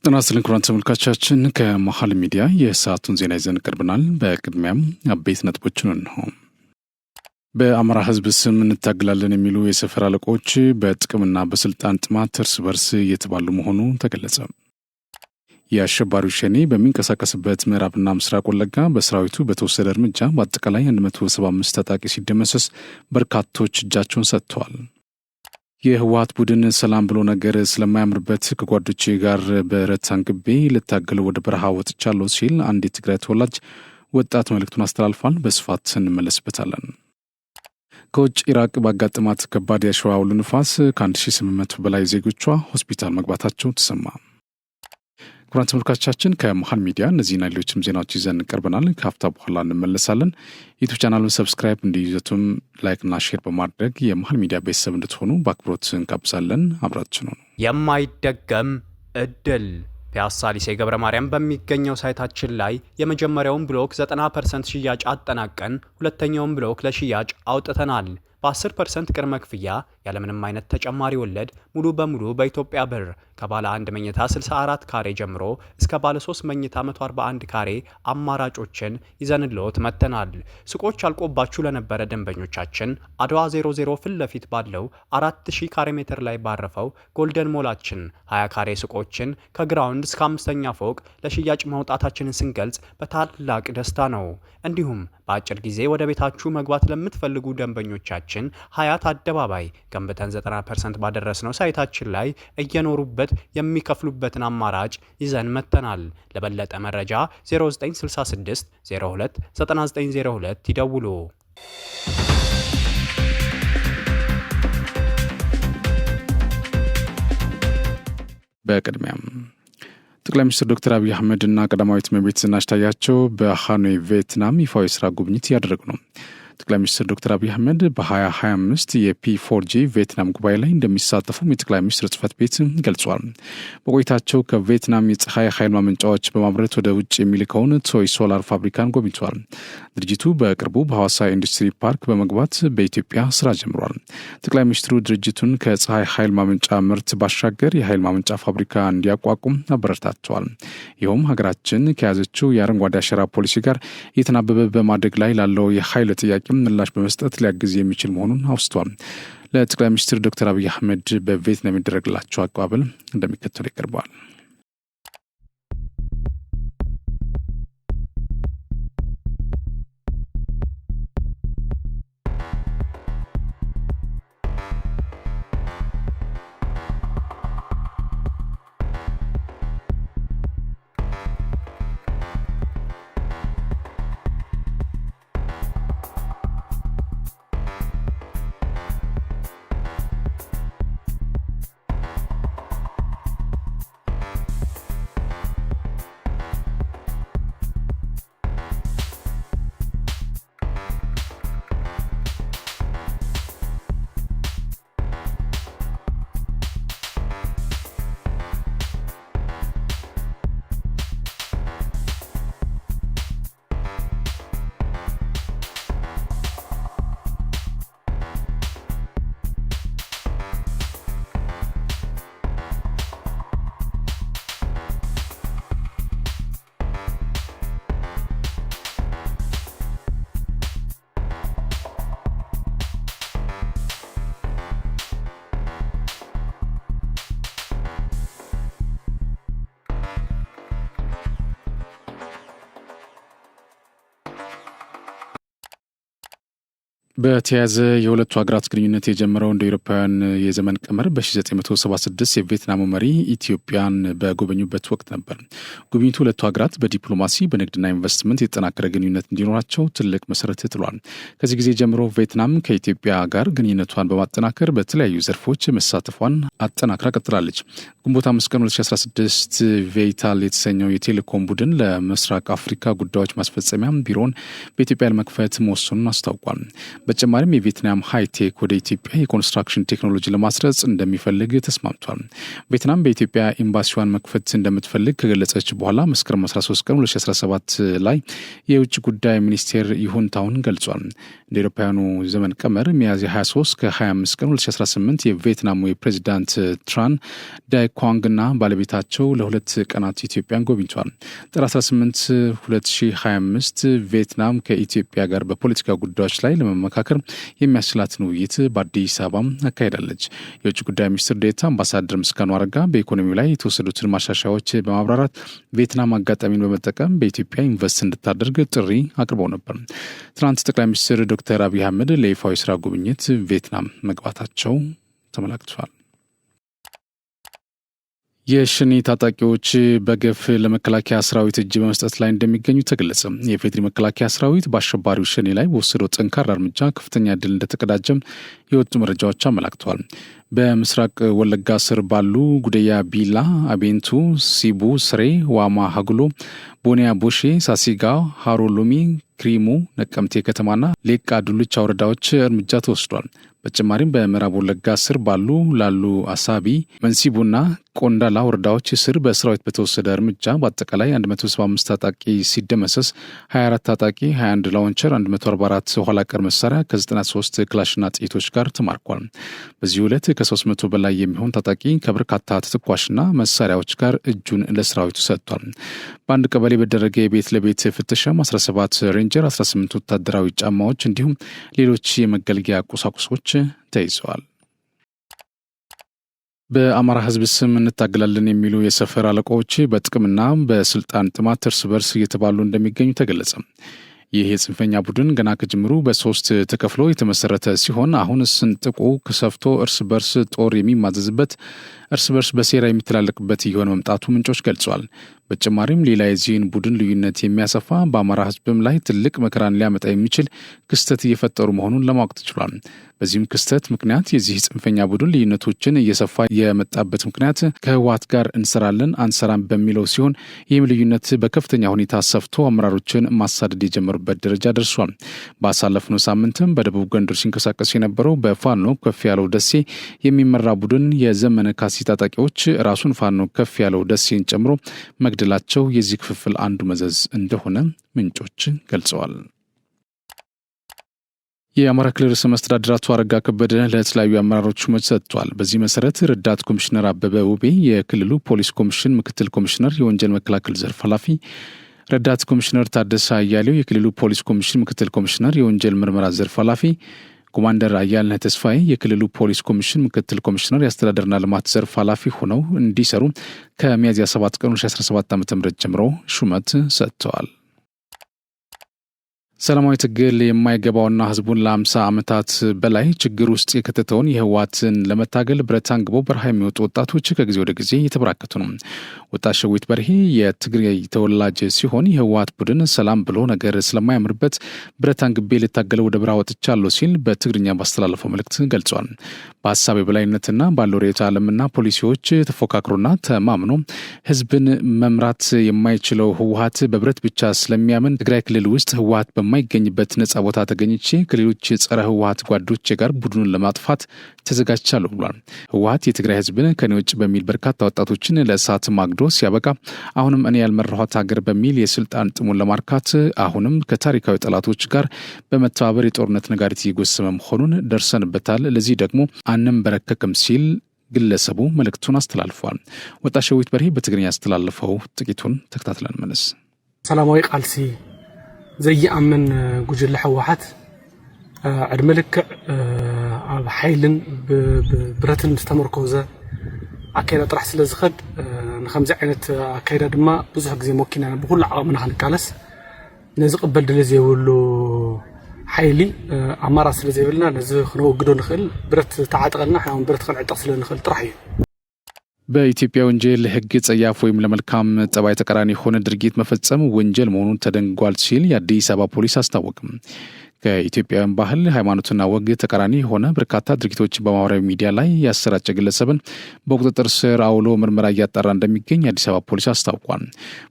ጤና ይስጥልን ክቡራን ተመልካቾቻችን ከመሃል ሚዲያ የሰዓቱን ዜና ይዘን ቀርበናል። በቅድሚያም አበይት ነጥቦችን እንሆ። በአማራ ሕዝብ ስም እንታገላለን የሚሉ የሰፈር አለቆች በጥቅምና በስልጣን ጥማት እርስ በርስ እየተባሉ መሆኑ ተገለጸ። የአሸባሪው ሸኔ በሚንቀሳቀስበት ምዕራብና ምስራቅ ወለጋ በሰራዊቱ በተወሰደ እርምጃ በአጠቃላይ 175 ታጣቂ ሲደመሰስ በርካቶች እጃቸውን ሰጥተዋል። የህወሓት ቡድን ሰላም ብሎ ነገር ስለማያምርበት ከጓዶቼ ጋር በረት አንግቤ ልታገል ወደ በረሃ ወጥቻለሁ ሲል አንድ የትግራይ ተወላጅ ወጣት መልእክቱን አስተላልፏል። በስፋት እንመለስበታለን። ከውጭ ኢራቅ ባጋጠማት ከባድ የአሸዋ አውሎ ንፋስ ከ1800 በላይ ዜጎቿ ሆስፒታል መግባታቸው ተሰማ። ክቡራን ተመልካቾቻችን ከመሃል ሚዲያ እነዚህና ሌሎችም ዜናዎች ይዘን ቀርበናል። ከሀፍታ በኋላ እንመለሳለን። ዩቲዩብ ቻናሉን ሰብስክራይብ እንዲይዙትም ላይክና ሼር በማድረግ የመሃል ሚዲያ ቤተሰብ እንድትሆኑ በአክብሮት እንጋብዛለን። አብራችሁ ነው። የማይደገም እድል ፒያሳ ሊሴ ገብረ ማርያም በሚገኘው ሳይታችን ላይ የመጀመሪያውን ብሎክ 90% ሽያጭ አጠናቀን ሁለተኛውን ብሎክ ለሽያጭ አውጥተናል። በ10% ቅድመ ክፍያ ያለምንም አይነት ተጨማሪ ወለድ ሙሉ በሙሉ በኢትዮጵያ ብር ከባለ 1 መኝታ 64 ካሬ ጀምሮ እስከ ባለ 3 መኝታ 141 ካሬ አማራጮችን ይዘንልዎት መጥተናል። ሱቆች አልቆባችሁ ለነበረ ደንበኞቻችን አድዋ 00 ፊት ለፊት ባለው 4000 ካሬ ሜትር ላይ ባረፈው ጎልደን ሞላችን 20 ካሬ ሱቆችን ከግራውንድ እስከ 5ኛ ፎቅ ለሽያጭ ማውጣታችንን ስንገልጽ በታላቅ ደስታ ነው። እንዲሁም በአጭር ጊዜ ወደ ቤታችሁ መግባት ለምትፈልጉ ደንበኞቻችን ሀያት አደባባይ ገንብተን 90% ባደረስነው ሳይታችን ላይ እየኖሩበት የሚከፍሉበትን አማራጭ ይዘን መጥተናል። ለበለጠ መረጃ 0966 02 9902 ይደውሉ። በቅድሚያም ጠቅላይ ሚኒስትር ዶክተር አብይ አህመድ እና ቀዳማዊት እመቤት ዝናሽ ታያቸው በሃኖይ ቪየትናም ይፋዊ ስራ ጉብኝት እያደረጉ ነው። ጠቅላይ ሚኒስትር ዶክተር አብይ አህመድ በ2025 የፒ4ጂ ቪየትናም ጉባኤ ላይ እንደሚሳተፉም የጠቅላይ ሚኒስትር ጽህፈት ቤት ገልጿል። በቆይታቸው ከቪየትናም የፀሐይ ኃይል ማመንጫዎች በማምረት ወደ ውጭ የሚልከውን ቶይ ሶላር ፋብሪካን ጎብኝቷል። ድርጅቱ በቅርቡ በሐዋሳ ኢንዱስትሪ ፓርክ በመግባት በኢትዮጵያ ስራ ጀምሯል። ጠቅላይ ሚኒስትሩ ድርጅቱን ከፀሐይ ኃይል ማመንጫ ምርት ባሻገር የኃይል ማመንጫ ፋብሪካ እንዲያቋቁም አበረታተዋል። ይኸውም ሀገራችን ከያዘችው የአረንጓዴ አሻራ ፖሊሲ ጋር እየተናበበ በማደግ ላይ ላለው የኃይል ጥያቄ ምላሽ በመስጠት ሊያግዝ የሚችል መሆኑን አውስቷል። ለጠቅላይ ሚኒስትር ዶክተር አብይ አህመድ በቪየትናም የሚደረግላቸው አቀባበል እንደሚከተለው ይቀርባል። በተያያዘ የሁለቱ ሀገራት ግንኙነት የጀመረው እንደ አውሮፓውያን የዘመን ቀመር በ1976 የቪየትናሙ መሪ ኢትዮጵያን በጎበኙበት ወቅት ነበር። ጉብኝቱ ሁለቱ ሀገራት በዲፕሎማሲ በንግድና ኢንቨስትመንት የተጠናከረ ግንኙነት እንዲኖራቸው ትልቅ መሰረት ጥሏል። ከዚህ ጊዜ ጀምሮ ቪየትናም ከኢትዮጵያ ጋር ግንኙነቷን በማጠናከር በተለያዩ ዘርፎች መሳተፏን አጠናክራ ቀጥላለች። ግንቦት 5 ቀን 2016 ቬይታል የተሰኘው የቴሌኮም ቡድን ለምስራቅ አፍሪካ ጉዳዮች ማስፈጸሚያ ቢሮውን በኢትዮጵያ ለመክፈት መወሰኑን አስታውቋል። በተጨማሪም የቪየትናም ሃይቴክ ወደ ኢትዮጵያ የኮንስትራክሽን ቴክኖሎጂ ለማስረጽ እንደሚፈልግ ተስማምቷል። ቪየትናም በኢትዮጵያ ኤምባሲዋን መክፈት እንደምትፈልግ ከገለጸች በኋላ መስከረም 13 ቀን 2017 ላይ የውጭ ጉዳይ ሚኒስቴር ይሁንታውን ገልጿል። እንደ አውሮፓውያኑ ዘመን ቀመር ሚያዝያ 23 ከ25 ቀን 2018 የቪየትናሙ የፕሬዚዳንት ትራን ዳይ ኳንግና ባለቤታቸው ለሁለት ቀናት ኢትዮጵያን ጎብኝቷል። ጥር 18 2025 ቪየትናም ከኢትዮጵያ ጋር በፖለቲካ ጉዳዮች ላይ ለመመካከር የሚያስችላትን ውይይት በአዲስ አበባ አካሄዳለች። የውጭ ጉዳይ ሚኒስትር ዴኤታ አምባሳደር ምስጋኑ አረጋ በኢኮኖሚው ላይ የተወሰዱትን ማሻሻያዎች በማብራራት ቪየትናም አጋጣሚውን በመጠቀም በኢትዮጵያ ኢንቨስት እንድታደርግ ጥሪ አቅርበው ነበር። ትናንት ጠቅላይ ሚኒስትር ዶክተር አብይ አህመድ ለይፋዊ ስራ ጉብኝት ቪየትናም መግባታቸው ተመላክቷል። የሸኔ ታጣቂዎች በገፍ ለመከላከያ ሰራዊት እጅ በመስጠት ላይ እንደሚገኙ ተገለጸ። የፌዴሪ መከላከያ ሰራዊት በአሸባሪው ሸኔ ላይ በወሰደው ጠንካራ እርምጃ ከፍተኛ ድል እንደተቀዳጀም የወጡ መረጃዎች አመላክተዋል። በምስራቅ ወለጋ ስር ባሉ ጉደያ፣ ቢላ፣ አቤንቱ፣ ሲቡ፣ ስሬ፣ ዋማ፣ ሀጉሎ፣ ቦኒያ፣ ቦሼ፣ ሳሲጋ፣ ሃሮ ሎሚ፣ ክሪሙ፣ ነቀምቴ ከተማና ሌቃ ዱልቻ ወረዳዎች እርምጃ ተወስዷል። በተጨማሪም በምዕራብ ወለጋ ስር ባሉ ላሉ አሳቢ፣ መንሲቡና ቆንዳላ ወረዳዎች ስር በሰራዊት በተወሰደ እርምጃ በአጠቃላይ 175 ታጣቂ ሲደመሰስ 24 ታጣቂ፣ 21 ላውንቸር፣ 144 ኋላ ቀር መሳሪያ ከ93 ክላሽና ጥይቶች ጋር ተማርኳል። በዚህ ዕለት ከ300 በላይ የሚሆን ታጣቂ ከበርካታ ተተኳሽና መሳሪያዎች ጋር እጁን ለሰራዊቱ ሰጥቷል። በአንድ ቀበሌ በደረገ የቤት ለቤት ፍተሻም 17 ሬንጀር፣ 18 ወታደራዊ ጫማዎች እንዲሁም ሌሎች የመገልገያ ቁሳቁሶች ተይዘዋል። በአማራ ሕዝብ ስም እንታገላለን የሚሉ የሰፈር አለቆች በጥቅምና በስልጣን ጥማት እርስ በርስ እየተባሉ እንደሚገኙ ተገለጸ። ይህ የጽንፈኛ ቡድን ገና ከጅምሩ በሶስት ተከፍሎ የተመሰረተ ሲሆን አሁን ስንጥቁ ከሰፍቶ እርስ በርስ ጦር የሚማዘዝበት እርስ በርስ በሴራ የሚተላለቅበት እየሆነ መምጣቱ ምንጮች ገልጿል። በተጨማሪም ሌላ የዚህን ቡድን ልዩነት የሚያሰፋ በአማራ ሕዝብም ላይ ትልቅ መከራን ሊያመጣ የሚችል ክስተት እየፈጠሩ መሆኑን ለማወቅ ተችሏል። በዚህም ክስተት ምክንያት የዚህ ጽንፈኛ ቡድን ልዩነቶችን እየሰፋ የመጣበት ምክንያት ከህወሓት ጋር እንሰራለን አንሰራም በሚለው ሲሆን ይህም ልዩነት በከፍተኛ ሁኔታ ሰፍቶ አመራሮችን ማሳደድ የጀመሩበት ደረጃ ደርሷል። ባሳለፍነው ሳምንትም በደቡብ ጎንደር ሲንቀሳቀስ የነበረው በፋኖ ከፍ ያለው ደሴ የሚመራ ቡድን የዘመነ ካሴ ታጣቂዎች ራሱን ፋኖ ከፍ ያለው ደሴን ጨምሮ መግደላቸው የዚህ ክፍፍል አንዱ መዘዝ እንደሆነ ምንጮች ገልጸዋል። የአማራ ክልል ርዕሰ መስተዳድር አቶ አረጋ ከበደ ለተለያዩ አመራሮች ሹመት ሰጥቷል። በዚህ መሰረት ረዳት ኮሚሽነር አበበ ውቤ የክልሉ ፖሊስ ኮሚሽን ምክትል ኮሚሽነር የወንጀል መከላከል ዘርፍ ኃላፊ፣ ረዳት ኮሚሽነር ታደሰ አያሌው የክልሉ ፖሊስ ኮሚሽን ምክትል ኮሚሽነር የወንጀል ምርመራ ዘርፍ ኃላፊ፣ ኮማንደር አያልነህ ተስፋዬ የክልሉ ፖሊስ ኮሚሽን ምክትል ኮሚሽነር የአስተዳደርና ልማት ዘርፍ ኃላፊ ሆነው እንዲሰሩ ከሚያዝያ 7 ቀን 2017 ዓ.ም ጀምሮ ሹመት ሰጥተዋል። ሰላማዊ ትግል የማይገባውና ህዝቡን ለ50 ዓመታት በላይ ችግር ውስጥ የከተተውን የህወሓትን ለመታገል ብረት አንግበው በረሃ የሚወጡ ወጣቶች ከጊዜ ወደ ጊዜ እየተበራከቱ ነው። ወጣት ሸዊት በርሄ የትግራይ ተወላጅ ሲሆን የህወሓት ቡድን ሰላም ብሎ ነገር ስለማያምርበት ብረት አንግቤ ልታገለው ወደ በረሃ ወጥቻለሁ ሲል በትግርኛ ባስተላለፈው መልእክት ገልጿል። በሀሳብ የበላይነትና ባለው ርዕዮተ ዓለምና ፖሊሲዎች ተፎካክሮና ተማምኖ ህዝብን መምራት የማይችለው ህወሓት በብረት ብቻ ስለሚያምን ትግራይ ክልል ውስጥ ህወሓት በማይገኝበት ነጻ ቦታ ተገኝቼ ከሌሎች ጸረ ህወሓት ጓዶቼ ጋር ቡድኑን ለማጥፋት ተዘጋጅቻለሁ ብሏል። ህወሓት የትግራይ ህዝብን ከኔ ውጭ በሚል በርካታ ወጣቶችን ለእሳት ማግዶ ሲያበቃ አሁንም እኔ ያልመራኋት ሀገር በሚል የስልጣን ጥሙን ለማርካት አሁንም ከታሪካዊ ጠላቶች ጋር በመተባበር የጦርነት ነጋሪት እየጎሰመ መሆኑን ደርሰንበታል። ለዚህ ደግሞ አንንበረከክም ሲል ግለሰቡ መልእክቱን አስተላልፏል። ወጣት ሸዊት በርሄ በትግርኛ ያስተላለፈው ጥቂቱን ተከታትለን መለስ። ሰላማዊ ቃልሲ ዘይአምን ጉጅለ ህወሓት ዕድመ ልክዕ ኣብ ሓይልን ብረትን ዝተመርኮዘ ኣካይዳ ጥራሕ ስለ ዝኸድ ንከምዚ ዓይነት ኣካይዳ ድማ ብዙሕ ግዜ ሞኪና ብኩሉ ዓቕምና ክንቃለስ ነዚ ቅበል ድለ ዘይብሉ ሓይሊ ኣማራ ስለ ዘይብልና ነዚ ክንወግዶ ንኽእል ብረት ተዓጥቀልና ሓውን ብረት ክንዕጠቕ ስለ ንኽእል ጥራሕ እዩ። በኢትዮጵያ ወንጀል ህግ ጸያፍ ወይም ለመልካም ጠባይ ተቃራኒ የሆነ ድርጊት መፈጸም ወንጀል መሆኑን ተደንግጓል ሲል የአዲስ አበባ ፖሊስ አስታወቅም። ከኢትዮጵያውያን ባህል ሃይማኖትና ወግ ተቃራኒ የሆነ በርካታ ድርጊቶችን በማህበራዊ ሚዲያ ላይ ያሰራጨ ግለሰብን በቁጥጥር ስር አውሎ ምርመራ እያጣራ እንደሚገኝ አዲስ አበባ ፖሊስ አስታውቋል።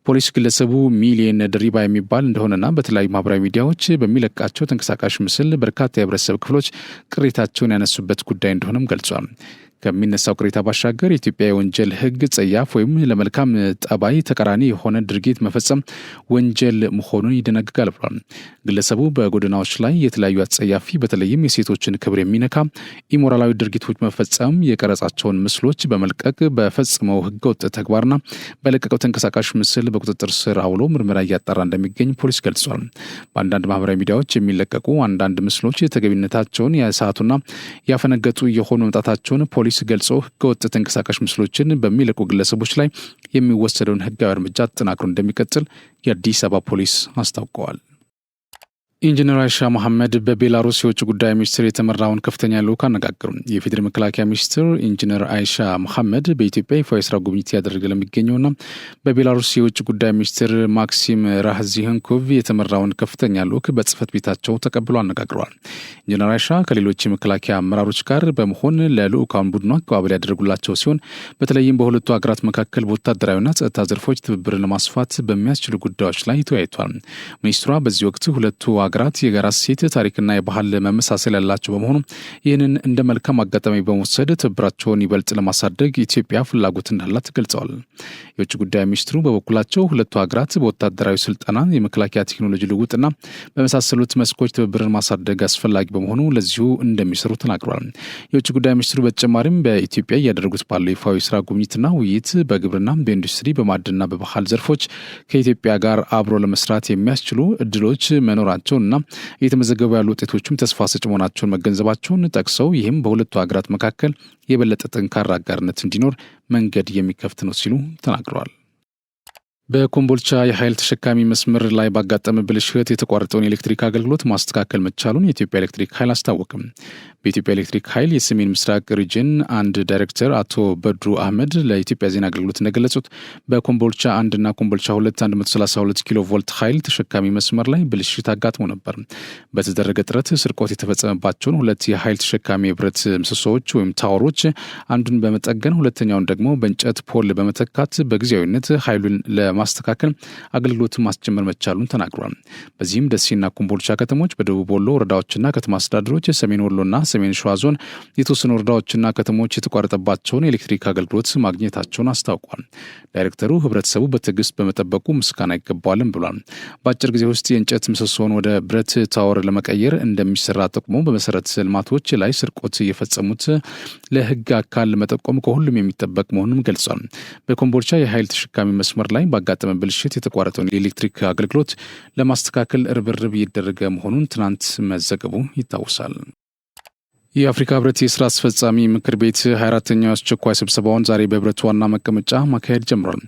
ፖሊስ ግለሰቡ ሚሊየን ድሪባ የሚባል እንደሆነና በተለያዩ ማህበራዊ ሚዲያዎች በሚለቃቸው ተንቀሳቃሽ ምስል በርካታ የህብረተሰብ ክፍሎች ቅሬታቸውን ያነሱበት ጉዳይ እንደሆነም ገልጿል። ከሚነሳው ቅሬታ ባሻገር የኢትዮጵያ የወንጀል ሕግ ጸያፍ ወይም ለመልካም ጠባይ ተቃራኒ የሆነ ድርጊት መፈጸም ወንጀል መሆኑን ይደነግጋል ብሏል። ግለሰቡ በጎዳናዎች ላይ የተለያዩ አጸያፊ በተለይም የሴቶችን ክብር የሚነካ ኢሞራላዊ ድርጊቶች መፈጸም የቀረጻቸውን ምስሎች በመልቀቅ በፈጸመው ህገወጥ ተግባርና በለቀቀው ተንቀሳቃሽ ምስል በቁጥጥር ስር አውሎ ምርመራ እያጣራ እንደሚገኝ ፖሊስ ገልጿል። በአንዳንድ ማህበራዊ ሚዲያዎች የሚለቀቁ አንዳንድ ምስሎች ተገቢነታቸውን ያሳቱና ያፈነገጡ የሆኑ መምጣታቸውን ፖሊስ ገልጾ ህገወጥ ተንቀሳቃሽ ምስሎችን በሚለቁ ግለሰቦች ላይ የሚወሰደውን ህጋዊ እርምጃ አጠናክሮ እንደሚቀጥል የአዲስ አበባ ፖሊስ አስታውቀዋል። ኢንጂነር አይሻ መሐመድ በቤላሩስ የውጭ ጉዳይ ሚኒስትር የተመራውን ከፍተኛ ልዑክ አነጋገሩ። የፌዴራል መከላከያ ሚኒስትር ኢንጂነር አይሻ መሐመድ በኢትዮጵያ ይፋዊ የስራ ጉብኝት ያደረገ ለሚገኘውና በቤላሩስ የውጭ ጉዳይ ሚኒስትር ማክሲም ራህዚህንኮቭ የተመራውን ከፍተኛ ልዑክ በጽህፈት ቤታቸው ተቀብሎ አነጋግረዋል። ኢንጂነር አይሻ ከሌሎች የመከላከያ አመራሮች ጋር በመሆን ለልዑካን ቡድኑ አቀባበል ያደረጉላቸው ሲሆን በተለይም በሁለቱ ሀገራት መካከል በወታደራዊና ጸጥታ ዘርፎች ትብብርን ለማስፋት በሚያስችሉ ጉዳዮች ላይ ተወያይቷል። ሚኒስትሯ በዚህ ወቅት ሁለቱ ሀገራት የጋራ እሴት ታሪክና የባህል መመሳሰል ያላቸው በመሆኑ ይህንን እንደ መልካም አጋጣሚ በመውሰድ ትብብራቸውን ይበልጥ ለማሳደግ ኢትዮጵያ ፍላጎት እንዳላት ገልጸዋል። የውጭ ጉዳይ ሚኒስትሩ በበኩላቸው ሁለቱ ሀገራት በወታደራዊ ስልጠና፣ የመከላከያ ቴክኖሎጂ ልውውጥና በመሳሰሉት መስኮች ትብብርን ማሳደግ አስፈላጊ በመሆኑ ለዚሁ እንደሚሰሩ ተናግረዋል። የውጭ ጉዳይ ሚኒስትሩ በተጨማሪም በኢትዮጵያ እያደረጉት ባለው ይፋዊ ስራ ጉብኝትና ውይይት በግብርና፣ በኢንዱስትሪ፣ በማዕድንና በባህል ዘርፎች ከኢትዮጵያ ጋር አብሮ ለመስራት የሚያስችሉ እድሎች መኖራቸው እና እየተመዘገቡ ያሉ ውጤቶችም ተስፋ ሰጭ መሆናቸውን መገንዘባቸውን ጠቅሰው ይህም በሁለቱ ሀገራት መካከል የበለጠ ጠንካራ አጋርነት እንዲኖር መንገድ የሚከፍት ነው ሲሉ ተናግረዋል። በኮምቦልቻ የኃይል ተሸካሚ መስመር ላይ ባጋጠመ ብልሽት የተቋረጠውን የኤሌክትሪክ አገልግሎት ማስተካከል መቻሉን የኢትዮጵያ ኤሌክትሪክ ኃይል አስታወቅም። በኢትዮጵያ ኤሌክትሪክ ኃይል የሰሜን ምስራቅ ሪጅን አንድ ዳይሬክተር አቶ በድሩ አህመድ ለኢትዮጵያ ዜና አገልግሎት እንደገለጹት በኮምቦልቻ 1 እና ኮምቦልቻ 2 132 ኪሎ ቮልት ኃይል ተሸካሚ መስመር ላይ ብልሽት አጋጥሞ ነበር። በተደረገ ጥረት ስርቆት የተፈጸመባቸውን ሁለት የኃይል ተሸካሚ የብረት ምሰሶዎች ወይም ታወሮች አንዱን በመጠገን ሁለተኛውን ደግሞ በእንጨት ፖል በመተካት በጊዜያዊነት ኃይሉን ማስተካከል አገልግሎት ማስጀመር መቻሉን ተናግሯል። በዚህም ደሴና ኮምቦልቻ ከተሞች፣ በደቡብ ወሎ ወረዳዎችና ከተማ አስተዳደሮች፣ ሰሜን ወሎና ሰሜን ሸዋ ዞን የተወሰኑ ወረዳዎችና ከተሞች የተቋረጠባቸውን የኤሌክትሪክ አገልግሎት ማግኘታቸውን አስታውቋል። ዳይሬክተሩ ህብረተሰቡ በትዕግስት በመጠበቁ ምስጋና ይገባዋልም ብሏል። በአጭር ጊዜ ውስጥ የእንጨት ምሰሶውን ወደ ብረት ታወር ለመቀየር እንደሚሰራ ጠቁሞ በመሰረተ ልማቶች ላይ ስርቆት የፈጸሙት ለህግ አካል መጠቆም ከሁሉም የሚጠበቅ መሆኑን ገልጿል። በኮምቦልቻ የኃይል ተሸካሚ መስመር ላይ ባጋጠመ ብልሽት የተቋረጠውን የኤሌክትሪክ አገልግሎት ለማስተካከል ርብርብ እየተደረገ መሆኑን ትናንት መዘገቡ ይታወሳል። የአፍሪካ ህብረት የስራ አስፈጻሚ ምክር ቤት 24ኛው አስቸኳይ ስብሰባውን ዛሬ በህብረቱ ዋና መቀመጫ ማካሄድ ጀምሯል።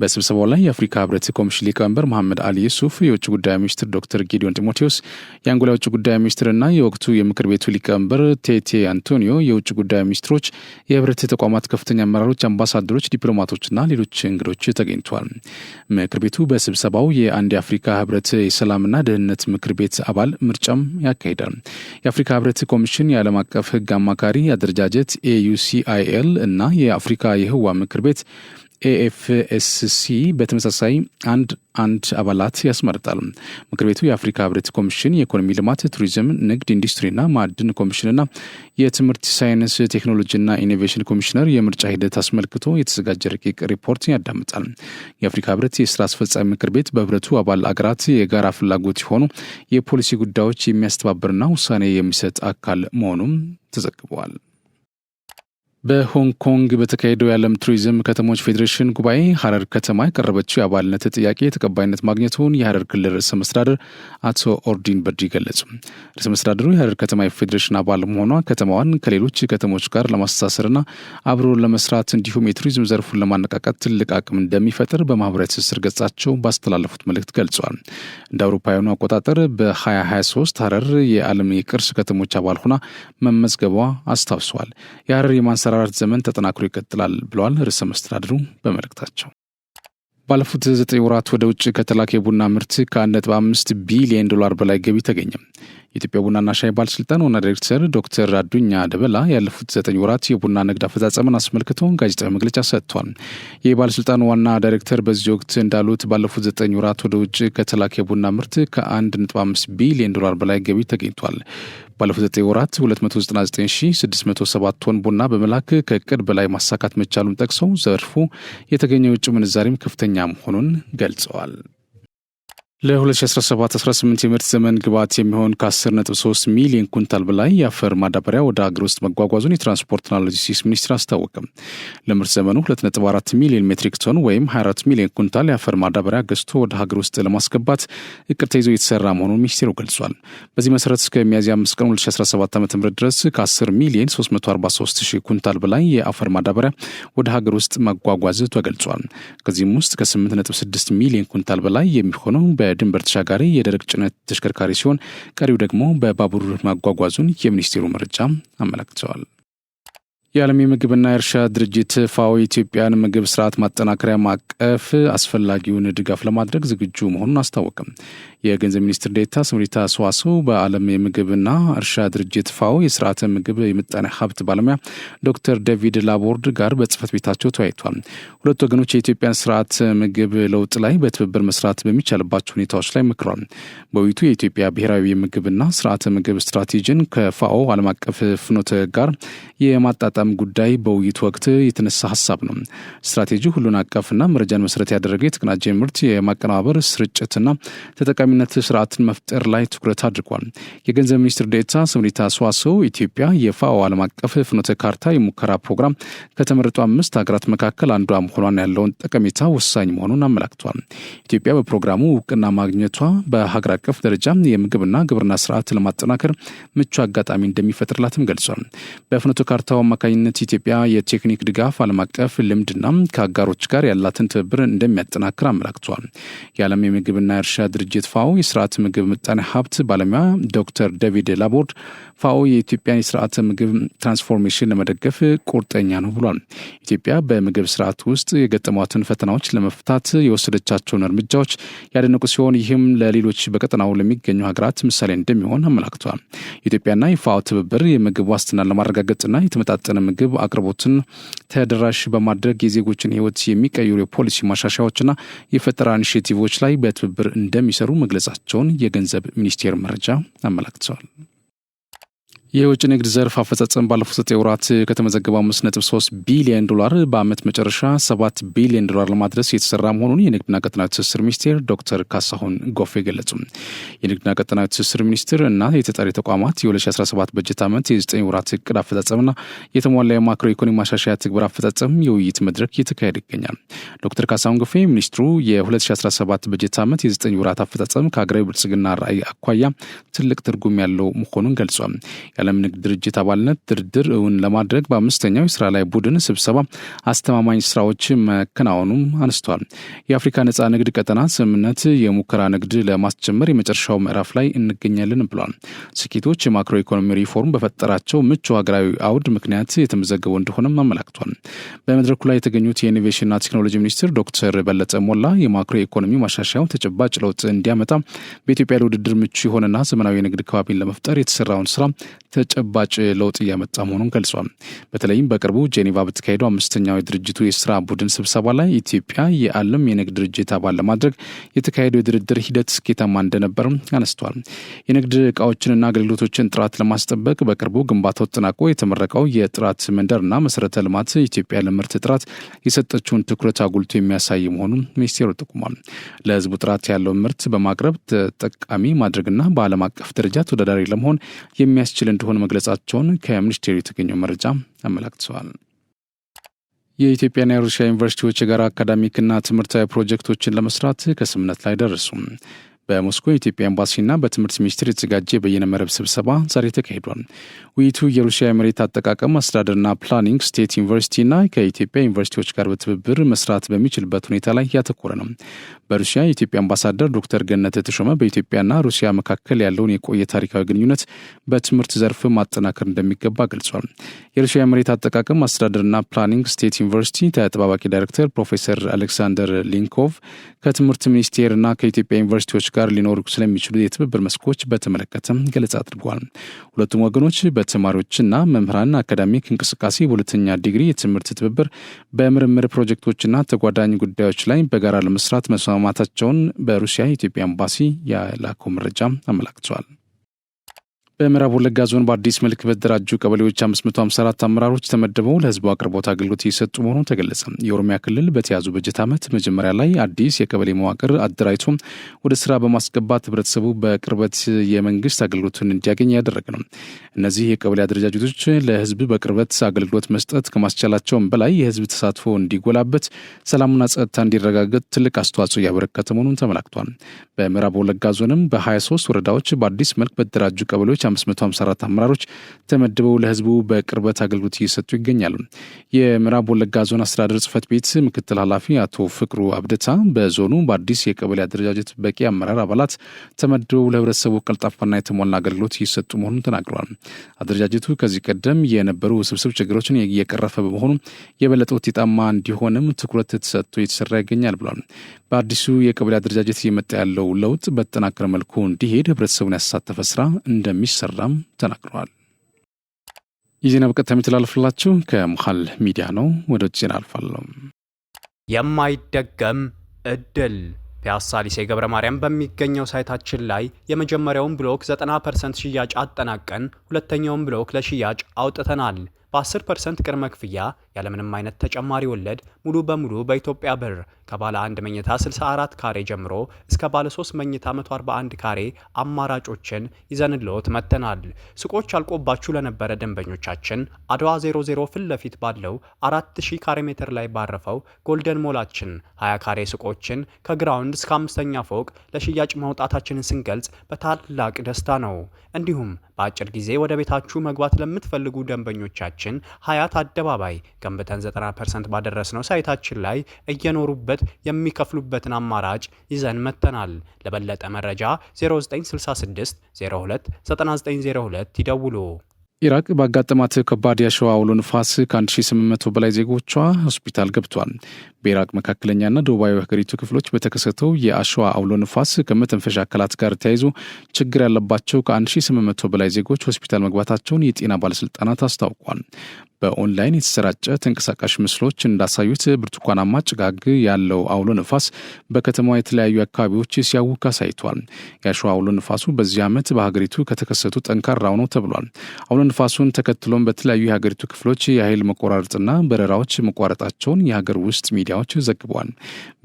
በስብሰባው ላይ የአፍሪካ ህብረት ኮሚሽን ሊቀመንበር መሐመድ አሊ ዩሱፍ፣ የውጭ ጉዳይ ሚኒስትር ዶክተር ጊዲዮን ጢሞቴዎስ፣ የአንጎላ የውጭ ጉዳይ ሚኒስትርና የወቅቱ የምክር ቤቱ ሊቀመንበር ቴቴ አንቶኒዮ፣ የውጭ ጉዳይ ሚኒስትሮች፣ የህብረት ተቋማት ከፍተኛ አመራሮች፣ አምባሳደሮች፣ ዲፕሎማቶችና ሌሎች እንግዶች ተገኝተዋል። ምክር ቤቱ በስብሰባው የአንድ የአፍሪካ ህብረት የሰላምና ደህንነት ምክር ቤት አባል ምርጫም ያካሂዳል። የአፍሪካ ህብረት ኮሚሽን የዓለም አቀፍ ህግ አማካሪ አደረጃጀት AUCIL እና የአፍሪካ የህዋ ምክር ቤት AFSC በተመሳሳይ አንድ አባላት ያስመርጣል። ምክር ቤቱ የአፍሪካ ህብረት ኮሚሽን የኢኮኖሚ ልማት፣ ቱሪዝም፣ ንግድ፣ ኢንዱስትሪና ማዕድን ኮሚሽንና የትምህርት ሳይንስ፣ ቴክኖሎጂና ኢኖቬሽን ኮሚሽነር የምርጫ ሂደት አስመልክቶ የተዘጋጀ ረቂቅ ሪፖርት ያዳምጣል። የአፍሪካ ህብረት የስራ አስፈጻሚ ምክር ቤት በህብረቱ አባል አገራት የጋራ ፍላጎት የሆኑ የፖሊሲ ጉዳዮች የሚያስተባብርና ውሳኔ የሚሰጥ አካል መሆኑም ተዘግቧል። በሆንግ ኮንግ በተካሄደው የዓለም ቱሪዝም ከተሞች ፌዴሬሽን ጉባኤ ሀረር ከተማ ያቀረበችው የአባልነት ጥያቄ ተቀባይነት ማግኘቱን የሀረር ክልል ርዕሰ መስተዳድር አቶ ኦርዲን በድሪ ገለጹ። ርዕሰ መስተዳድሩ የሀረር ከተማ የፌዴሬሽን አባል መሆኗ ከተማዋን ከሌሎች ከተሞች ጋር ለማስተሳሰርና አብሮ ለመስራት እንዲሁም የቱሪዝም ዘርፉን ለማነቃቃት ትልቅ አቅም እንደሚፈጥር በማህበራዊ ትስስር ገጻቸው ባስተላለፉት መልእክት ገልጿል። እንደ አውሮፓውያኑ አቆጣጠር በ2023 ሀረር የዓለም የቅርስ ከተሞች አባል ሆና መመዝገቧ አስታውሰዋል። የሀረር የማንሰራራት ዘመን ተጠናክሮ ይቀጥላል ብለዋል ርዕሰ መስተዳድሩ በመልእክታቸው። ባለፉት 9 ወራት ወደ ውጭ ከተላከ የቡና ምርት ከ1.5 ቢሊዮን ዶላር በላይ ገቢ ተገኘ። የኢትዮጵያ ቡናና ሻይ ባለስልጣን ዋና ዳይሬክተር ዶክተር አዱኛ ደበላ ያለፉት 9 ወራት የቡና ንግድ አፈጻጸምን አስመልክቶ ጋዜጣዊ መግለጫ ሰጥቷል። የባለስልጣኑ ዋና ዳይሬክተር በዚህ ወቅት እንዳሉት ባለፉት 9 ወራት ወደ ውጭ ከተላከ የቡና ምርት ከ1.5 ቢሊዮን ዶላር በላይ ገቢ ተገኝቷል። ባለፉት 9 ወራት 299,607 ቶን ቡና በመላክ ከእቅድ በላይ ማሳካት መቻሉን ጠቅሰው ዘርፉ የተገኘው የውጭ ምንዛሬም ከፍተኛ መሆኑን ገልጸዋል። ለ2017-18 የምርት ዘመን ግብዓት የሚሆን ከ10.3 ሚሊዮን ኩንታል በላይ የአፈር ማዳበሪያ ወደ ሀገር ውስጥ መጓጓዙን የትራንስፖርትና ሎጂስቲክስ ሚኒስቴር አስታወቀም። ለምርት ዘመኑ 2.4 ሚሊዮን ሜትሪክ ቶን ወይም 24 ሚሊዮን ኩንታል የአፈር ማዳበሪያ ገዝቶ ወደ ሀገር ውስጥ ለማስገባት እቅድ ተይዞ የተሰራ መሆኑን ሚኒስቴሩ ገልጿል። በዚህ መሰረት እስከ ሚያዝያ 5 ቀን 2017 ዓ.ም ድረስ ከ10 ሚሊዮን 343 ሺህ ኩንታል በላይ የአፈር ማዳበሪያ ወደ ሀገር ውስጥ መጓጓዝ ተገልጿል። ከዚህም ውስጥ ከ8.6 ሚሊዮን ኩንታል በላይ የሚሆነው ድንበር ተሻጋሪ የደረቅ ጭነት ተሽከርካሪ ሲሆን ቀሪው ደግሞ በባቡር ማጓጓዙን የሚኒስቴሩ መረጃ አመላክተዋል። የዓለም የምግብና የእርሻ ድርጅት ፋኦ የኢትዮጵያን ምግብ ስርዓት ማጠናከሪያ ማዕቀፍ አስፈላጊውን ድጋፍ ለማድረግ ዝግጁ መሆኑን አስታወቀም። የገንዘብ ሚኒስትር ዴኤታ ስምሪታ ሰዋሰው በዓለም የምግብና እርሻ ድርጅት ፋኦ የስርዓተ ምግብ የምጣኔ ሀብት ባለሙያ ዶክተር ዴቪድ ላቦርድ ጋር በጽህፈት ቤታቸው ተወያይቷል። ሁለቱ ወገኖች የኢትዮጵያን ስርዓተ ምግብ ለውጥ ላይ በትብብር መስራት በሚቻልባቸው ሁኔታዎች ላይ መክረዋል። በውይይቱ የኢትዮጵያ ብሔራዊ የምግብና ስርዓተ ምግብ ስትራቴጂን ከፋኦ ዓለም አቀፍ ፍኖተ ጋር የማጣጣም ጉዳይ በውይይቱ ወቅት የተነሳ ሀሳብ ነው። ስትራቴጂ ሁሉን አቀፍና መረጃን መሰረት ያደረገ የተቀናጀ ምርት የማቀነባበር ስርጭትና ተጠቃሚነት ስርዓትን መፍጠር ላይ ትኩረት አድርጓል። የገንዘብ ሚኒስትር ዴኤታ ስምሪታ ሰዋሰው ኢትዮጵያ የፋኦ ዓለም አቀፍ ፍኖተ ካርታ የሙከራ ፕሮግራም ከተመረጡ 5 ሀገራት መካከል አንዷ መሆኗን ያለውን ጠቀሜታ ወሳኝ መሆኑን አመላክቷል። ኢትዮጵያ በፕሮግራሙ እውቅና ማግኘቷ በሀገር አቀፍ ደረጃ የምግብና ግብርና ስርዓት ለማጠናከር ምቹ አጋጣሚ እንደሚፈጥርላትም ገልጿል። በፍኖተ ካርታው አማካኝነት ኢትዮጵያ የቴክኒክ ድጋፍ፣ ዓለም አቀፍ ልምድና ከአጋሮች ጋር ያላትን ትብብር እንደሚያጠናክር አመላክቷል። የዓለም የምግብና የእርሻ ድርጅት ፋኦ የስርዓተ ምግብ ምጣኔ ሀብት ባለሙያ ዶክተር ዴቪድ ላቦርድ ፋኦ የኢትዮጵያን የስርዓተ ምግብ ትራንስፎርሜሽን ለመደገፍ ቁርጠኛ ነው ብሏል። ኢትዮጵያ በምግብ ስርዓት ውስጥ የገጠሟትን ፈተናዎች ለመፍታት የወሰደቻቸውን እርምጃዎች ያደነቁ ሲሆን ይህም ለሌሎች በቀጠናው ለሚገኙ ሀገራት ምሳሌ እንደሚሆን አመላክቷል። ኢትዮጵያና የፋኦ ትብብር የምግብ ዋስትናን ለማረጋገጥና የተመጣጠነ ምግብ አቅርቦትን ተደራሽ በማድረግ የዜጎችን ሕይወት የሚቀይሩ የፖሊሲ ማሻሻያዎችና የፈጠራ ኢኒሼቲቮች ላይ በትብብር እንደሚሰሩ መግለጻቸውን የገንዘብ ሚኒስቴር መረጃ አመላክተዋል። የውጭ ንግድ ዘርፍ አፈጻጸም ባለፉት 9 ወራት ከተመዘገበው 5.3 ቢሊዮን ዶላር በዓመት መጨረሻ 7 ቢሊዮን ዶላር ለማድረስ የተሰራ መሆኑን የንግድና ቀጠናዊ ትስስር ሚኒስቴር ዶክተር ካሳሁን ጎፌ ገለጹ። የንግድና ቀጠናዊ ትስስር ሚኒስቴር እና የተጠሪ ተቋማት የ2017 በጀት ዓመት የ9 ወራት እቅድ አፈጻጸምና የተሟላ የማክሮ ኢኮኖሚ ማሻሻያ ትግበር አፈጻጸም የውይይት መድረክ እየተካሄደ ይገኛል። ዶክተር ካሳሁን ጎፌ ሚኒስትሩ የ2017 በጀት ዓመት የ9 ወራት አፈጻጸም ከሀገራዊ ብልጽግና ራዕይ አኳያ ትልቅ ትርጉም ያለው መሆኑን ገልጿል። የዓለም ንግድ ድርጅት አባልነት ድርድር እውን ለማድረግ በ5ኛው የስራ ላይ ቡድን ስብሰባ አስተማማኝ ስራዎች መከናወኑም አነስተዋል። የአፍሪካ ነጻ ንግድ ቀጠና ስምምነት የሙከራ ንግድ ለማስጀመር የመጨረሻው ምዕራፍ ላይ እንገኛለን ብሏል። ስኬቶች የማክሮ ኢኮኖሚ ሪፎርም በፈጠራቸው ምቹ ሀገራዊ አውድ ምክንያት የተመዘገቡ እንደሆነም አመላክቷል። በመድረኩ ላይ የተገኙት የኢኖቬሽንና ቴክኖሎጂ ሚኒስትር ዶክተር በለጠ ሞላ የማክሮ ኢኮኖሚ ማሻሻያው ተጨባጭ ለውጥ እንዲያመጣ በኢትዮጵያ ለውድድር ምቹ የሆነና ዘመናዊ የንግድ ከባቢን ለመፍጠር የተሰራውን ስራ ተጨባጭ ለውጥ እያመጣ መሆኑን ገልጿል። በተለይም በቅርቡ ጄኔቫ በተካሄደው 5ኛው የድርጅቱ የስራ ቡድን ስብሰባ ላይ ኢትዮጵያ የዓለም የንግድ ድርጅት አባል ለማድረግ የተካሄደው የድርድር ሂደት ስኬታማ እንደነበር አነስቷል። የንግድ እቃዎችንና አገልግሎቶችን ጥራት ለማስጠበቅ በቅርቡ ግንባታው ተጠናቆ የተመረቀው የጥራት መንደርና መሰረተ ልማት ኢትዮጵያ ለምርት ጥራት የሰጠችውን ትኩረት አጉልቶ የሚያሳይ መሆኑን ሚኒስቴሩ ጠቁሟል። ለሕዝቡ ጥራት ያለው ምርት በማቅረብ ተጠቃሚ ማድረግና በዓለም አቀፍ ደረጃ ተወዳዳሪ ለመሆን የሚያስችል እንደሆነ መግለጻቸውን ከሚኒስቴሩ የተገኘው መረጃ አመላክተዋል። የኢትዮጵያና የሩሲያ ዩኒቨርሲቲዎች የጋራ አካዳሚክና ትምህርታዊ ፕሮጀክቶችን ለመስራት ከስምምነት ላይ ደረሱ። በሞስኮ የኢትዮጵያ ኤምባሲና በትምህርት ሚኒስቴር የተዘጋጀ የበይነ መረብ ስብሰባ ዛሬ ተካሂዷል። ውይይቱ የሩሲያ የመሬት አጠቃቀም አስተዳደርና ፕላኒንግ ስቴት ዩኒቨርሲቲና ከኢትዮጵያ ዩኒቨርሲቲዎች ጋር በትብብር መስራት በሚችልበት ሁኔታ ላይ ያተኮረ ነው። በሩሲያ የኢትዮጵያ አምባሳደር ዶክተር ገነት ተሾመ በኢትዮጵያና ሩሲያ መካከል ያለውን የቆየ ታሪካዊ ግንኙነት በትምህርት ዘርፍ ማጠናከር እንደሚገባ ገልጿል። የሩሲያ የመሬት አጠቃቀም አስተዳደርና ፕላኒንግ ስቴት ዩኒቨርሲቲ ተጠባባቂ ዳይሬክተር ፕሮፌሰር አሌክሳንደር ሊንኮቭ ከትምህርት ሚኒስቴርና ከኢትዮጵያ ዩኒቨርሲቲዎች ጋር ሊኖሩ ስለሚችሉ የትብብር መስኮች በተመለከተ ገለጻ አድርገዋል። ሁለቱም ወገኖች በተማሪዎችና መምህራን አካዳሚክ እንቅስቃሴ በሁለተኛ ዲግሪ የትምህርት ትብብር በምርምር ፕሮጀክቶችና ተጓዳኝ ጉዳዮች ላይ በጋራ ለመስራት መስማማታቸውን በሩሲያ የኢትዮጵያ ኤምባሲ ያላከው መረጃ አመላክቷል። በምዕራብ ወለጋ ዞን በአዲስ መልክ በተደራጁ ቀበሌዎች 554 አመራሮች ተመድበው ለህዝቡ አቅርቦት አገልግሎት እየሰጡ መሆኑ ተገለጸ። የኦሮሚያ ክልል በተያዙ በጀት ዓመት መጀመሪያ ላይ አዲስ የቀበሌ መዋቅር አደራጅቶ ወደ ስራ በማስገባት ህብረተሰቡ በቅርበት የመንግስት አገልግሎትን እንዲያገኝ ያደረገ ነው። እነዚህ የቀበሌ አደረጃጀቶች ለህዝብ በቅርበት አገልግሎት መስጠት ከማስቻላቸውም በላይ የህዝብ ተሳትፎ እንዲጎላበት፣ ሰላምና ጸጥታ እንዲረጋገጥ ትልቅ አስተዋጽኦ ያበረከተ መሆኑን ተመላክቷል። በምዕራብ ወለጋ ዞንም በ23 ወረዳዎች በአዲስ መልክ በተደራጁ ቀበሌዎች 554 አመራሮች ተመድበው ለህዝቡ በቅርበት አገልግሎት እየሰጡ ይገኛሉ። የምዕራብ ወለጋ ዞን አስተዳደር ጽህፈት ቤት ምክትል ኃላፊ አቶ ፍቅሩ አብደታ በዞኑ በአዲስ የቀበሌ አደረጃጀት በቂ አመራር አባላት ተመድበው ለህብረተሰቡ ቀልጣፋና የተሟላ አገልግሎት እየሰጡ መሆኑን ተናግረዋል። አደረጃጀቱ ከዚህ ቀደም የነበሩ ውስብስብ ችግሮችን እየቀረፈ በመሆኑ የበለጠ ውጤታማ እንዲሆንም ትኩረት ተሰጥቶ እየተሰራ ይገኛል ብሏል። በአዲሱ የቀበሌ አደረጃጀት እየመጣ ያለው ለውጥ በተጠናከረ መልኩ እንዲሄድ ህብረተሰቡን ያሳተፈ ስራ እንደሚሰራም ተናግረዋል። ይህ ዜና በቀጥታ የሚተላለፍላችሁ ከመሃል ሚዲያ ነው። ወደ ዜና አልፋለሁ። የማይደገም እድል ፒያሳ ሊሴ ገብረ ማርያም በሚገኘው ሳይታችን ላይ የመጀመሪያውን ብሎክ 90% ሽያጭ አጠናቀን ሁለተኛውን ብሎክ ለሽያጭ አውጥተናል። በ10% ቅድመ ክፍያ ያለምንም አይነት ተጨማሪ ወለድ ሙሉ በሙሉ በኢትዮጵያ ብር ከባለ 1 መኝታ 64 ካሬ ጀምሮ እስከ ባለ 3 መኝታ 141 ካሬ አማራጮችን ይዘንልዎት መጥተናል። ሱቆች አልቆባችሁ ለነበረ ደንበኞቻችን አድዋ 00 ፊት ለፊት ባለው 4000 ካሬ ሜትር ላይ ባረፈው ጎልደን ሞላችን 20 ካሬ ሱቆችን ከግራውንድ እስከ 5ኛ ፎቅ ለሽያጭ ማውጣታችንን ስንገልጽ በታላቅ ደስታ ነው። እንዲሁም በአጭር ጊዜ ወደ ቤታችሁ መግባት ለምትፈልጉ ደንበኞቻችን ሀያት አደባባይ ገንብተን 90% ባደረስነው ሳይታችን ላይ እየኖሩበት የሚከፍሉበትን አማራጭ ይዘን መጥተናል። ለበለጠ መረጃ 0966 02 9902 ይደውሉ። ኢራቅ ባጋጠማት ከባድ የአሸዋ አውሎ ንፋስ ከ1800 በላይ ዜጎቿ ሆስፒታል ገብቷል። በኢራቅ መካከለኛና ደቡባዊ ሀገሪቱ ክፍሎች በተከሰተው የአሸዋ አውሎ ንፋስ ከመተንፈሻ አካላት ጋር ተያይዞ ችግር ያለባቸው ከ1800 በላይ ዜጎች ሆስፒታል መግባታቸውን የጤና ባለስልጣናት አስታውቋል። በኦንላይን የተሰራጨ ተንቀሳቃሽ ምስሎች እንዳሳዩት ብርቱካናማ ጭጋግ ያለው አውሎ ንፋስ በከተማዋ የተለያዩ አካባቢዎች ሲያውክ አሳይቷል። የአሸዋ አውሎ ንፋሱ በዚህ ዓመት በሀገሪቱ ከተከሰቱ ጠንካራው ነው ተብሏል። አውሎ ንፋሱን ተከትሎም በተለያዩ የሀገሪቱ ክፍሎች የኃይል መቆራረጥና በረራዎች መቋረጣቸውን የሀገር ውስጥ ሚዲያዎች ዘግበዋል።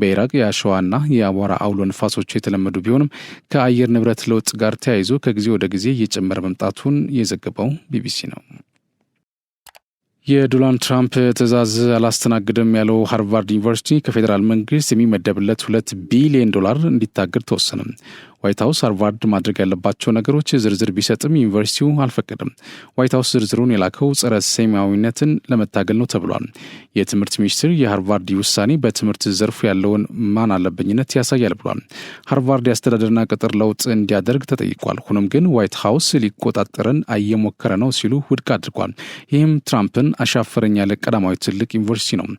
በኢራቅ የአሸዋና የአቧራ አውሎ ንፋሶች የተለመዱ ቢሆንም ከአየር ንብረት ለውጥ ጋር ተያይዞ ከጊዜ ወደ ጊዜ እየጨመረ መምጣቱን የዘገበው ቢቢሲ ነው። የዶናልድ ትራምፕ ትዕዛዝ አላስተናግድም ያለው ሃርቫርድ ዩኒቨርሲቲ ከፌዴራል መንግስት የሚመደብለት $2 ቢሊዮን እንዲታገድ ተወሰነ። ዋይት ሀውስ ሃርቫርድ ማድረግ ያለባቸው ነገሮች ዝርዝር ቢሰጥም ዩኒቨርሲቲው አልፈቀደም። ዋይት ሀውስ ዝርዝሩን የላከው ጸረ ሴማዊነትን ለመታገል ነው ተብሏል። የትምህርት ሚኒስትር የሃርቫርድ ውሳኔ በትምህርት ዘርፉ ያለውን ማን አለበኝነት ያሳያል ብሏል። ሃርቫርድ የአስተዳደርና ቅጥር ለውጥ እንዲያደርግ ተጠይቋል። ሆኖም ግን ዋይት ሀውስ ሊቆጣጠረን እየሞከረ ነው ሲሉ ውድቅ አድርጓል። ይህም ትራምፕን አሻፈረኝ ያለ ቀዳማዊ ትልቅ ዩኒቨርሲቲ ነው።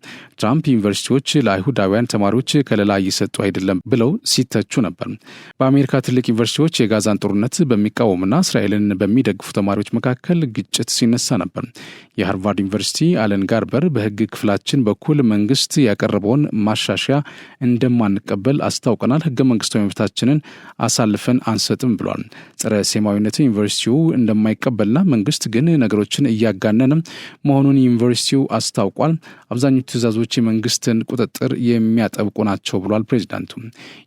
ትራምፕ ዩኒቨርሲቲዎች ለአይሁዳውያን ተማሪዎች ከለላ እየሰጡ አይደለም ብለው ሲተቹ ነበር። በአሜሪካ ትልቅ ዩኒቨርሲቲዎች የጋዛን ጦርነት በሚቃወሙና እስራኤልን በሚደግፉ ተማሪዎች መካከል ግጭት ሲነሳ ነበር። የሃርቫርድ ዩኒቨርሲቲ አለን ጋርበር በሕግ ክፍላችን በኩል መንግስት ያቀረበውን ማሻሻያ እንደማንቀበል አስታውቀናል። ሕገ መንግስታዊ መብታችንን አሳልፈን አንሰጥም ብሏል። ጸረ ሴማዊነትን ዩኒቨርሲቲው እንደማይቀበልና መንግስት ግን ነገሮችን እያጋነነ መሆኑን ዩኒቨርሲቲው አስታውቋል። አብዛኞቹ ትዕዛዞች የመንግስትን ቁጥጥር የሚያጠብቁ ናቸው ብሏል ፕሬዚዳንቱ።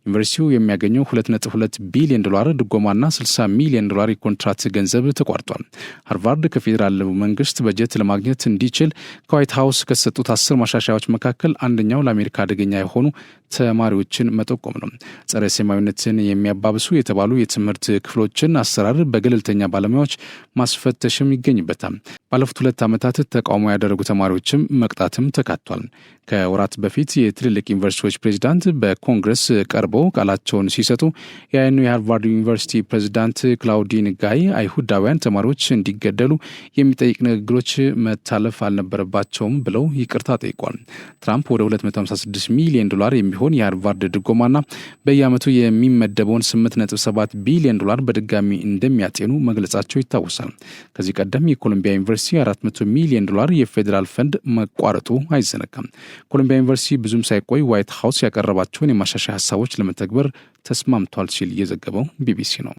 ዩኒቨርሲቲው የሚያገኘው $2.2 ቢሊዮን ድጎማና $60 ሚሊዮን የኮንትራት ገንዘብ ተቋርጧል። ሃርቫርድ ከፌዴራል መንግስት በጀት ለማግኘት እንዲችል ከዋይት ሀውስ ከተሰጡት 10 ማሻሻያዎች መካከል አንደኛው ለአሜሪካ አደገኛ የሆኑ ተማሪዎችን መጠቆም ነው። ጸረ ሴማዊነትን የሚያባብሱ የተባሉ የትምህርት ክፍሎችን አሰራር በገለልተኛ ባለሙያዎች ማስፈተሽም ይገኝበታል። ባለፉት 2 ዓመታት ተቃውሞ ያደረጉ ተማሪዎችም መቅጣትም ተካቷል። ከወራት በፊት የትልልቅ ዩኒቨርሲቲዎች ፕሬዚዳንት በኮንግረስ ቀርበው ቃላቸውን ሲሰጡ የአይኑ የሃርቫርድ ዩኒቨርሲቲ ፕሬዚዳንት ክላውዲን ጋይ አይሁዳውያን ተማሪዎች እንዲገደሉ የሚጠይቅ ንግግሮች መታለፍ አልነበረባቸውም ብለው ይቅርታ ጠይቋል። ትራምፕ ወደ $256 ሚሊዮን የሚሆን የሃርቫርድ ድጎማና በየዓመቱ የሚመደበውን $8.7 ቢሊዮን በድጋሚ እንደሚያጤኑ መግለጻቸው ይታወሳል። ከዚህ ቀደም የኮሎምቢያ ዩኒቨርሲቲ $400 ሚሊዮን የፌዴራል ፈንድ መቋረጡ አይዘነጋም። ኮሎምቢያ ዩኒቨርሲቲ ብዙም ሳይቆይ ዋይት ሃውስ ያቀረባቸውን የማሻሻያ ሀሳቦች ለመተግበር ተስማምቷል ሲል የዘገበው ቢቢሲ ነው።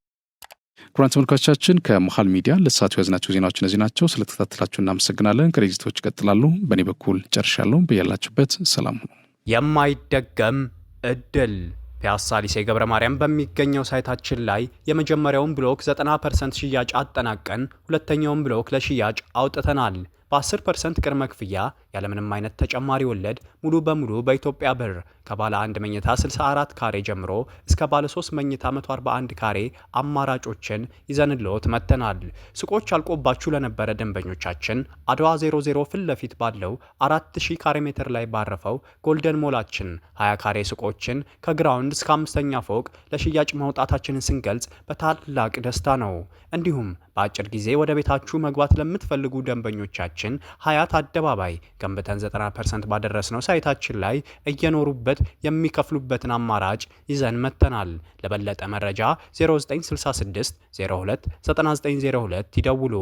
ክቡራን ተመልካቾቻችን ከመሃል ሚዲያ ለሰዓቱ ያዝናቸው ዜናዎች እነዚህ ናቸው። ስለተከታተላችሁ እናመሰግናለን። ከዝግጅቶች ይቀጥላሉ። በእኔ በኩል ጨርሻለሁ። በያላችሁበት ሰላም ሁኑ። የማይደገም እድል ፒያሳ ሊሴ ገብረ ማርያም በሚገኘው ሳይታችን ላይ የመጀመሪያውን ብሎክ 90% ሽያጭ አጠናቀን ሁለተኛውን ብሎክ ለሽያጭ አውጥተናል። በ10% ቅድመ ክፍያ ያለምንም አይነት ተጨማሪ ወለድ ሙሉ በሙሉ በኢትዮጵያ ብር ከባለ 1 መኝታ 64 ካሬ ጀምሮ እስከ ባለ 3 መኝታ 141 ካሬ አማራጮችን ይዘንልዎት መጥተናል። ሱቆች አልቆባችሁ ለነበረ ደንበኞቻችን አድዋ 00 ፊት ለፊት ባለው 4000 ካሬ ሜትር ላይ ባረፈው ጎልደን ሞላችን 20 ካሬ ሱቆችን ከግራውንድ እስከ 5ኛ ፎቅ ለሽያጭ ማውጣታችንን ስንገልጽ በታላቅ ደስታ ነው። እንዲሁም በአጭር ጊዜ ወደ ቤታችሁ መግባት ለምትፈልጉ ደንበኞቻችን ሀያት አደባባይ ገንብተን 90% ባደረስነው ሳይታችን ላይ እየኖሩበት የሚከፍሉበትን አማራጭ ይዘን መጥተናል። ለበለጠ መረጃ 0966 02 9902 ይደውሉ።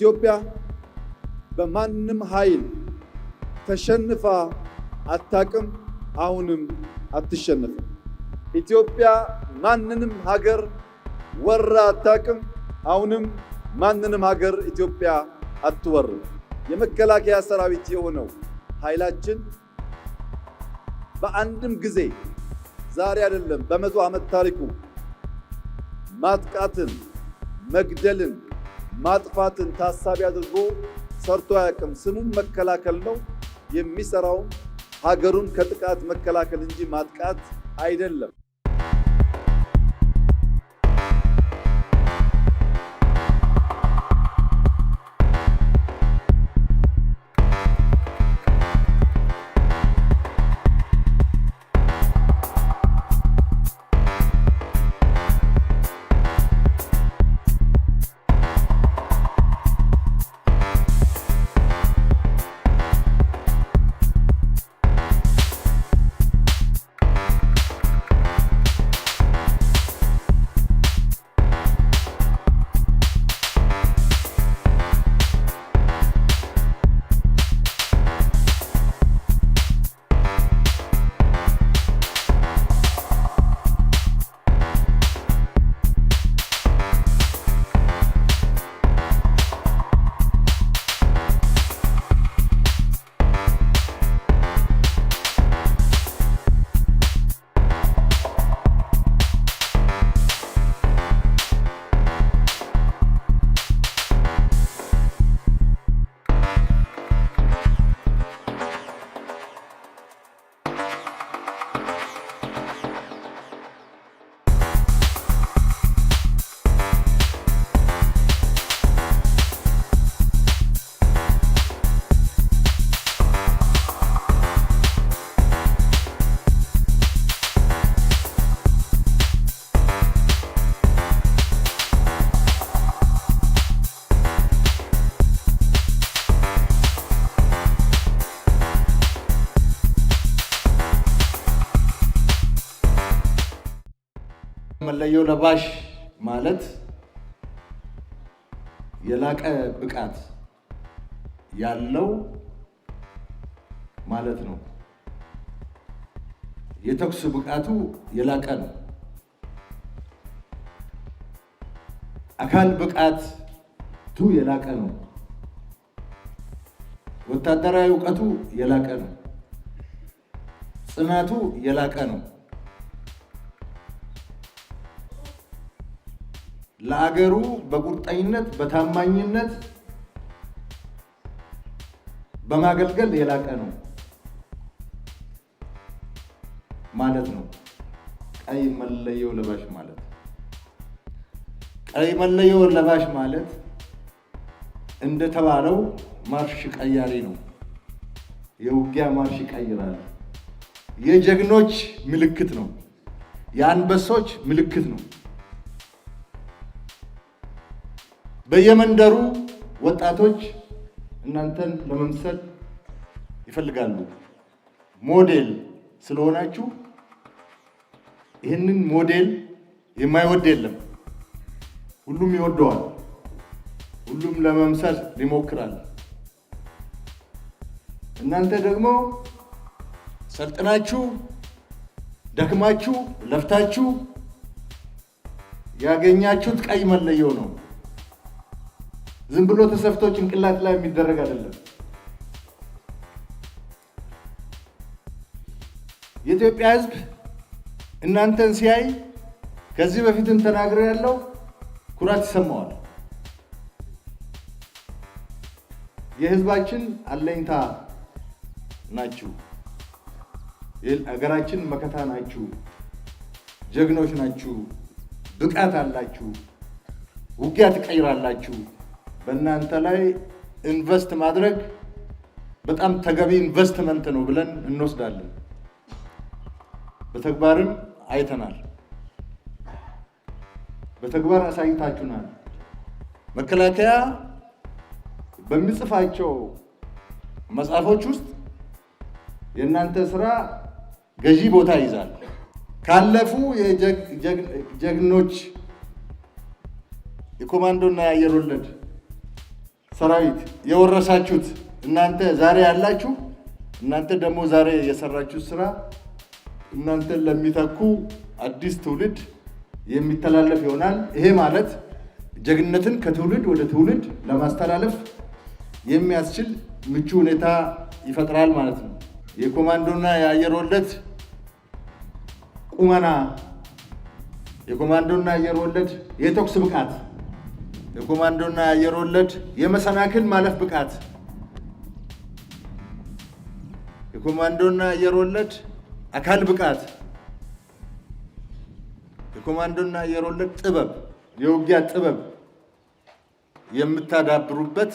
ኢትዮጵያ በማንም ኃይል ተሸንፋ አታቅም፣ አሁንም አትሸነፍም። ኢትዮጵያ ማንንም ሀገር ወራ አታቅም፣ አሁንም ማንንም ሀገር ኢትዮጵያ አትወርም። የመከላከያ ሰራዊት የሆነው ኃይላችን በአንድም ጊዜ ዛሬ አይደለም በመቶ ዓመት ታሪኩ ማጥቃትን፣ መግደልን፣ ማጥፋትን ታሳቢ አድርጎ ሰርቶ አያውቅም። ስሙም መከላከል ነው። የሚሰራውም ሀገሩን ከጥቃት መከላከል እንጂ ማጥቃት አይደለም። መለዮ ለባሽ ማለት የላቀ ብቃት ያለው ማለት ነው። የተኩስ ብቃቱ የላቀ ነው። አካል ብቃቱ የላቀ ነው። ወታደራዊ እውቀቱ የላቀ ነው። ጽናቱ የላቀ ነው። ለአገሩ በቁርጠኝነት በታማኝነት በማገልገል የላቀ ነው ማለት ነው። ቀይ መለዮ ለባሽ ማለት ቀይ መለዮ ለባሽ ማለት እንደተባለው ማርሽ ቀያሪ ነው። የውጊያ ማርሽ ይቀይራል። የጀግኖች ምልክት ነው። የአንበሶች ምልክት ነው። በየመንደሩ ወጣቶች እናንተን ለመምሰል ይፈልጋሉ። ሞዴል ስለሆናችሁ ይህንን ሞዴል የማይወድ የለም። ሁሉም ይወደዋል። ሁሉም ለመምሰል ይሞክራል። እናንተ ደግሞ ሰልጥናችሁ ደክማችሁ ለፍታችሁ ያገኛችሁት ቀይ መለዮ ነው። ዝም ብሎ ተሰፍቶ ጭንቅላት ላይ የሚደረግ አይደለም። የኢትዮጵያ ሕዝብ እናንተን ሲያይ ከዚህ በፊትም ተናግሬ ያለው ኩራት ይሰማዋል። የሕዝባችን አለኝታ ናችሁ። የሀገራችን መከታ ናችሁ። ጀግኖች ናችሁ። ብቃት አላችሁ። ውጊያ ትቀይራላችሁ። በእናንተ ላይ ኢንቨስት ማድረግ በጣም ተገቢ ኢንቨስትመንት ነው ብለን እንወስዳለን። በተግባርም አይተናል። በተግባር አሳይታችሁናል። መከላከያ በሚጽፋቸው መጽሐፎች ውስጥ የእናንተ ስራ ገዢ ቦታ ይዛል። ካለፉ ጀግኖች የኮማንዶና የአየር ወለድ ሰራዊት የወረሳችሁት እናንተ ዛሬ ያላችሁ እናንተ ደግሞ ዛሬ የሰራችሁት ስራ እናንተ ለሚተኩ አዲስ ትውልድ የሚተላለፍ ይሆናል። ይሄ ማለት ጀግንነትን ከትውልድ ወደ ትውልድ ለማስተላለፍ የሚያስችል ምቹ ሁኔታ ይፈጥራል ማለት ነው። የኮማንዶና የአየር ወለድ ቁመና፣ የኮማንዶና የአየር ወለድ የተኩስ ብቃት፣ የኮማንዶና የአየር ወለድ የመሰናክል ማለፍ ብቃት፣ የኮማንዶና የአየር ወለድ አካል ብቃት፣ የኮማንዶና የአየር ወለድ ጥበብ፣ የውጊያ ጥበብ የምታዳብሩበት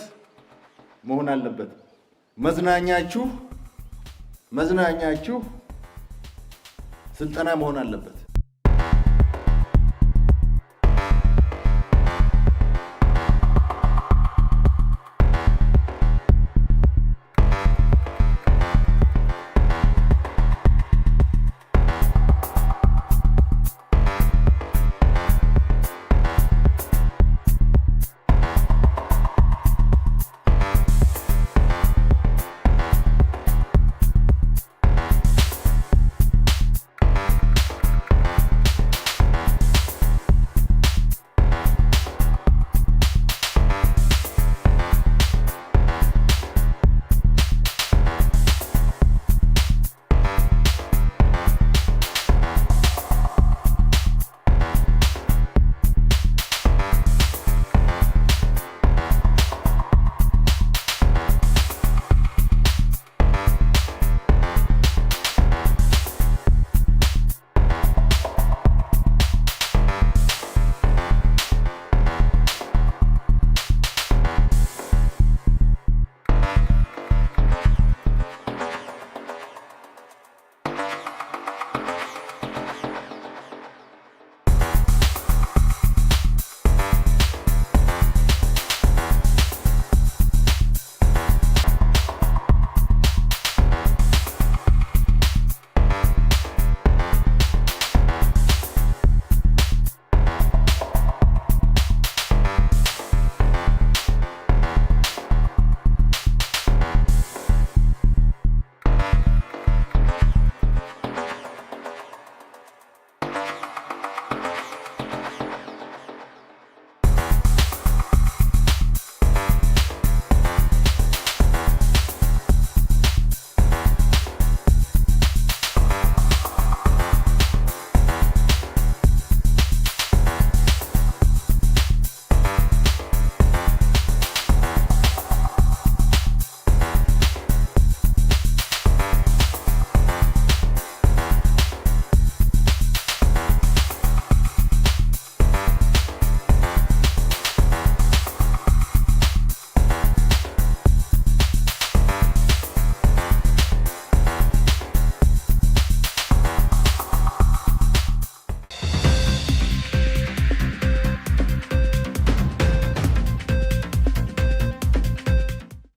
መሆን አለበት። መዝናኛችሁ ስልጠና መሆን አለበት።